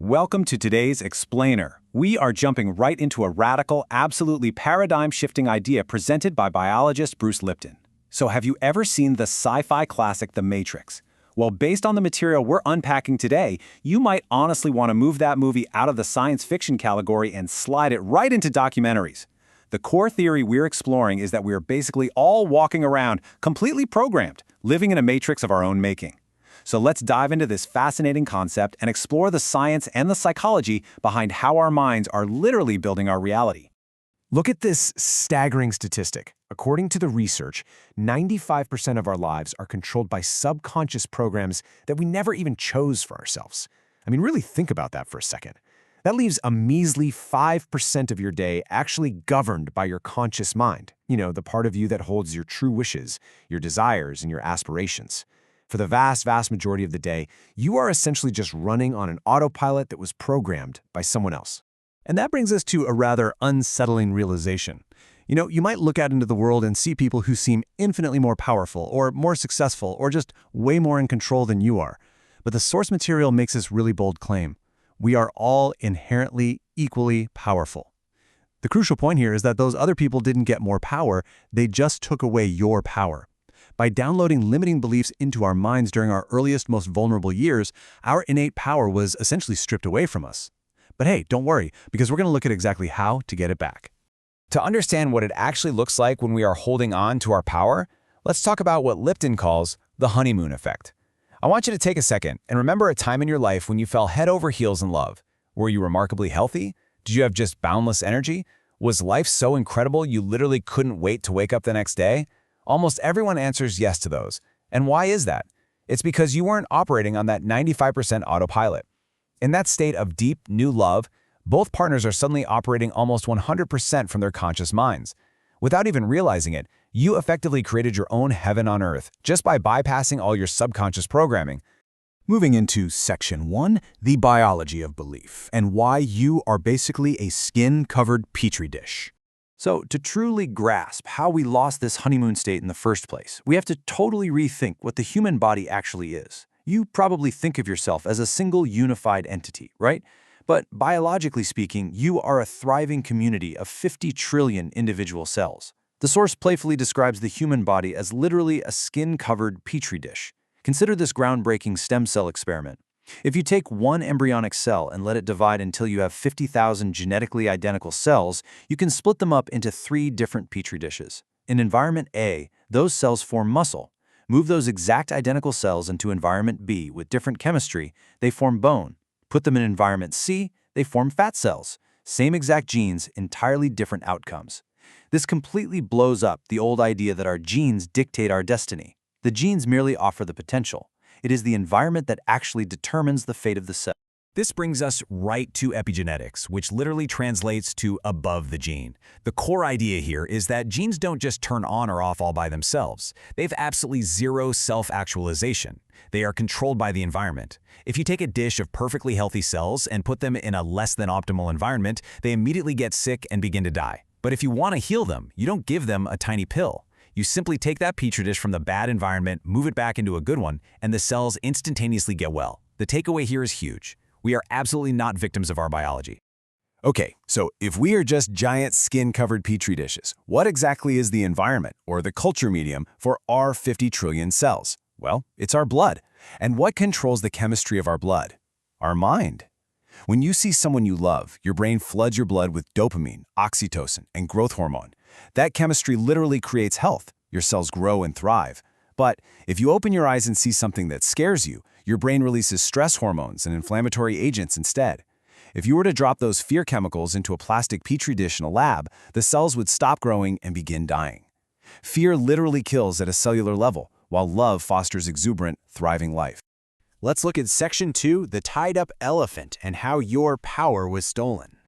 Welcome to today's Explainer. We are jumping right into a radical, absolutely paradigm-shifting idea presented by biologist Bruce Lipton. So have you ever seen the sci-fi classic The Matrix? Well, based on the material we're unpacking today, you might honestly want to move that movie out of the science fiction category and slide it right into documentaries. The core theory we're exploring is that we are basically all walking around completely programmed, living in a matrix of our own making. So let's dive into this fascinating concept and explore the science and the psychology behind how our minds are literally building our reality. Look at this staggering statistic. According to the research, 95% of our lives are controlled by subconscious programs that we never even chose for ourselves. I mean, really think about that for a second. That leaves a measly 5% of your day actually governed by your conscious mind. You know, the part of you that holds your true wishes, your desires, and your aspirations. For the vast majority of the day, you are essentially just running on an autopilot that was programmed by someone else. And that brings us to a rather unsettling realization. You know, you might look out into the world and see people who seem infinitely more powerful or more successful or just way more in control than you are. But the source material makes this really bold claim. We are all inherently equally powerful. The crucial point here is that those other people didn't get more power, they just took away your power. By downloading limiting beliefs into our minds during our earliest, most vulnerable years, our innate power was essentially stripped away from us. But hey, don't worry, because we're going to look at exactly how to get it back. To understand what it actually looks like when we are holding on to our power, let's talk about what Lipton calls the honeymoon effect. I want you to take a second and remember a time in your life when you fell head over heels in love. Were you remarkably healthy? Did you have just boundless energy? Was life so incredible you literally couldn't wait to wake up the next day? Almost everyone answers yes to those. And why is that? It's because you weren't operating on that 95% autopilot. In that state of deep, new love, both partners are suddenly operating almost 100% from their conscious minds. Without even realizing it, you effectively created your own heaven on earth just by bypassing all your subconscious programming. Moving into Section 1, the biology of belief, and why you are basically a skin-covered petri dish. So, to truly grasp how we lost this honeymoon state in the first place, we have to totally rethink what the human body actually is. You probably think of yourself as a single unified entity, right? But biologically speaking, you are a thriving community of 50 trillion individual cells. The source playfully describes the human body as literally a skin-covered petri dish. Consider this groundbreaking stem cell experiment. If you take one embryonic cell and let it divide until you have 50,000 genetically identical cells, you can split them up into 3 different petri dishes. In environment A, those cells form muscle. Move those exact identical cells into environment B with different chemistry, they form bone. Put them in environment C, they form fat cells. Same exact genes, entirely different outcomes. This completely blows up the old idea that our genes dictate our destiny. The genes merely offer the potential. It is the environment that actually determines the fate of the cell. This brings us right to epigenetics, which literally translates to above the gene. The core idea here is that genes don't just turn on or off all by themselves. They have absolutely zero self-actualization. They are controlled by the environment. If you take a dish of perfectly healthy cells and put them in a less than optimal environment, they immediately get sick and begin to die. But if you want to heal them, you don't give them a tiny pill. You simply take that petri dish from the bad environment, move it back into a good one, and the cells instantaneously get well. The takeaway here is huge. We are absolutely not victims of our biology. Okay, so if we are just giant skin-covered petri dishes, what exactly is the environment, or the culture medium, for our 50 trillion cells? Well, it's our blood. And what controls the chemistry of our blood? Our mind. When you see someone you love, your brain floods your blood with dopamine, oxytocin, and growth hormone. That chemistry literally creates health. Your cells grow and thrive. But if you open your eyes and see something that scares you, your brain releases stress hormones and inflammatory agents instead. If you were to drop those fear chemicals into a plastic petri dish in a lab, the cells would stop growing and begin dying. Fear literally kills at a cellular level, while love fosters exuberant, thriving life. Let's look at Section 2, the tied-up elephant, and how your power was stolen.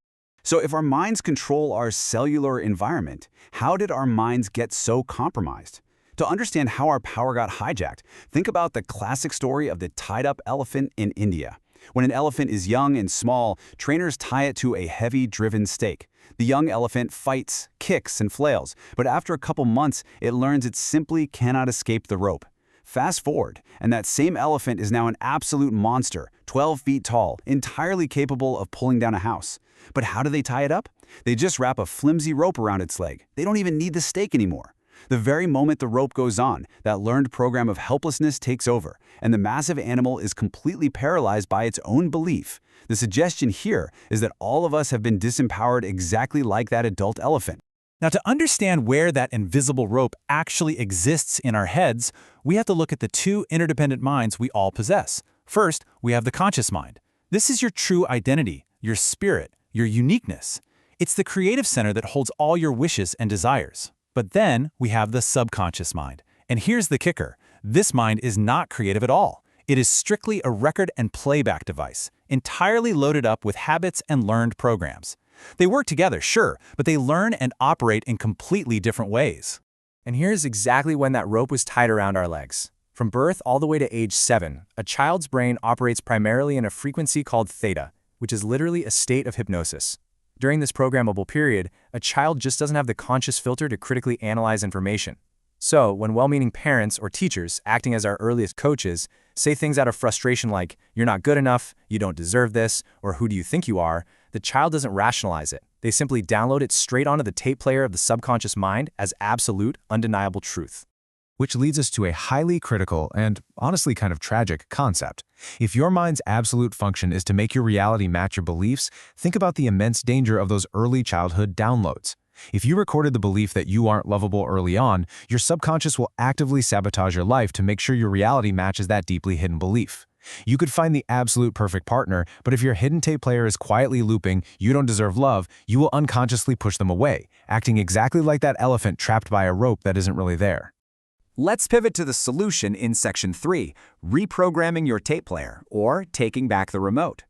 So if our minds control our cellular environment, how did our minds get so compromised? To understand how our power got hijacked, think about the classic story of the tied-up elephant in India. When an elephant is young and small, trainers tie it to a heavy-driven stake. The young elephant fights, kicks, and flails, but after a couple months, it learns it simply cannot escape the rope. Fast forward, and that same elephant is now an absolute monster, 12 feet tall, entirely capable of pulling down a house. But how do they tie it up? They just wrap a flimsy rope around its leg. They don't even need the stake anymore. The very moment the rope goes on, that learned program of helplessness takes over, and the massive animal is completely paralyzed by its own belief. The suggestion here is that all of us have been disempowered exactly like that adult elephant. Now, to understand where that invisible rope actually exists in our heads, we have to look at the two interdependent minds we all possess. First, we have the conscious mind. This is your true identity, your spirit, your uniqueness. It's the creative center that holds all your wishes and desires. But then we have the subconscious mind. And here's the kicker. This mind is not creative at all. It is strictly a record and playback device, entirely loaded up with habits and learned programs. They work together, sure, but they learn and operate in completely different ways. And here's exactly when that rope was tied around our legs. From birth all the way to age 7, a child's brain operates primarily in a frequency called theta, which is literally a state of hypnosis. During this programmable period, a child just doesn't have the conscious filter to critically analyze information. So, when well-meaning parents or teachers, acting as our earliest coaches, say things out of frustration like, "You're not good enough," "You don't deserve this," or "Who do you think you are?" the child doesn't rationalize it. They simply download it straight onto the tape player of the subconscious mind as absolute, undeniable truth. Which leads us to a highly critical and honestly kind of tragic concept. If your mind's absolute function is to make your reality match your beliefs, think about the immense danger of those early childhood downloads. If you recorded the belief that you aren't lovable early on, your subconscious will actively sabotage your life to make sure your reality matches that deeply hidden belief. You could find the absolute perfect partner, but if your hidden tape player is quietly looping, "You don't deserve love," you will unconsciously push them away, acting exactly like that elephant trapped by a rope that isn't really there. Let's pivot to the solution in Section 3, reprogramming your tape player, or taking back the remote.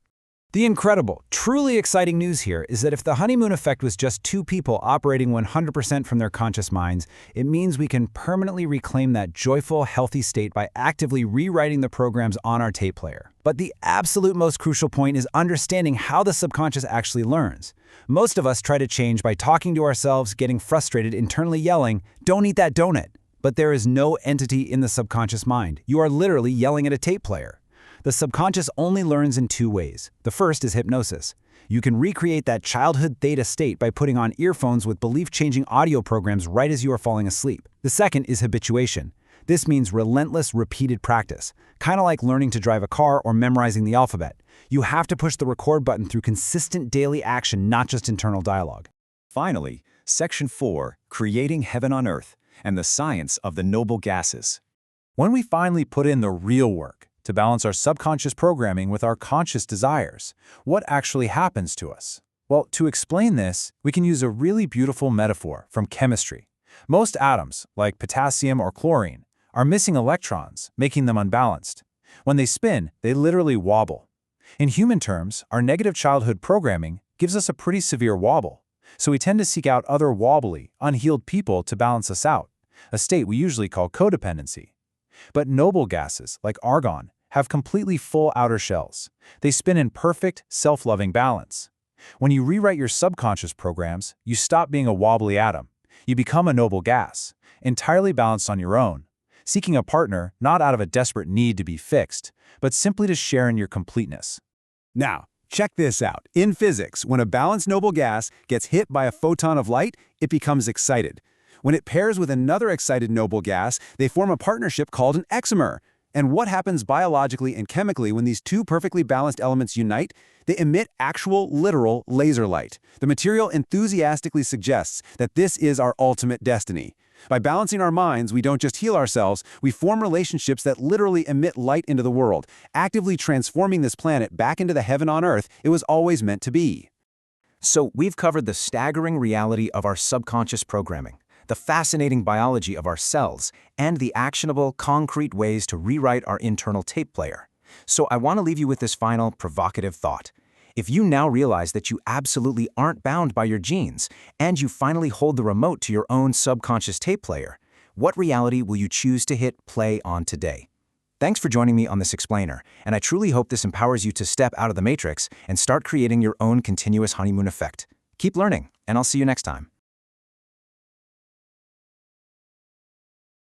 The incredible, truly exciting news here is that if the honeymoon effect was just two people operating 100% from their conscious minds, it means we can permanently reclaim that joyful, healthy state by actively rewriting the programs on our tape player. But the absolute most crucial point is understanding how the subconscious actually learns. Most of us try to change by talking to ourselves, getting frustrated, internally yelling, "Don't eat that donut." But there is no entity in the subconscious mind. You are literally yelling at a tape player. The subconscious only learns in two ways. The first is hypnosis. You can recreate that childhood theta state by putting on earphones with belief-changing audio programs right as you are falling asleep. The second is habituation. This means relentless, repeated practice, kind of like learning to drive a car or memorizing the alphabet. You have to push the record button through consistent daily action, not just internal dialogue. Finally, Section 4, Creating Heaven on Earth, and the Science of the Noble Gases. When we finally put in the real work to balance our subconscious programming with our conscious desires, what actually happens to us? Well, to explain this, we can use a really beautiful metaphor from chemistry. Most atoms, like potassium or chlorine, are missing electrons, making them unbalanced. When they spin, they literally wobble. In human terms, our negative childhood programming gives us a pretty severe wobble, so we tend to seek out other wobbly, unhealed people to balance us out, a state we usually call codependency. But noble gases, like argon, have completely full outer shells. They spin in perfect, self-loving balance. When you rewrite your subconscious programs, you stop being a wobbly atom. You become a noble gas, entirely balanced on your own, seeking a partner not out of a desperate need to be fixed, but simply to share in your completeness. Now, check this out. In physics, when a balanced noble gas gets hit by a photon of light, it becomes excited. When it pairs with another excited noble gas, they form a partnership called an excimer. And what happens biologically and chemically when these two perfectly balanced elements unite? They emit actual, literal laser light. The material enthusiastically suggests that this is our ultimate destiny. By balancing our minds, we don't just heal ourselves, we form relationships that literally emit light into the world, actively transforming this planet back into the heaven on Earth it was always meant to be. So we've covered the staggering reality of our subconscious programming, the fascinating biology of our cells, and the actionable, concrete ways to rewrite our internal tape player. So I want to leave you with this final, provocative thought. If you now realize that you absolutely aren't bound by your genes, and you finally hold the remote to your own subconscious tape player, what reality will you choose to hit play on today? Thanks for joining me on this explainer, and I truly hope this empowers you to step out of the matrix and start creating your own continuous honeymoon effect. Keep learning, and I'll see you next time.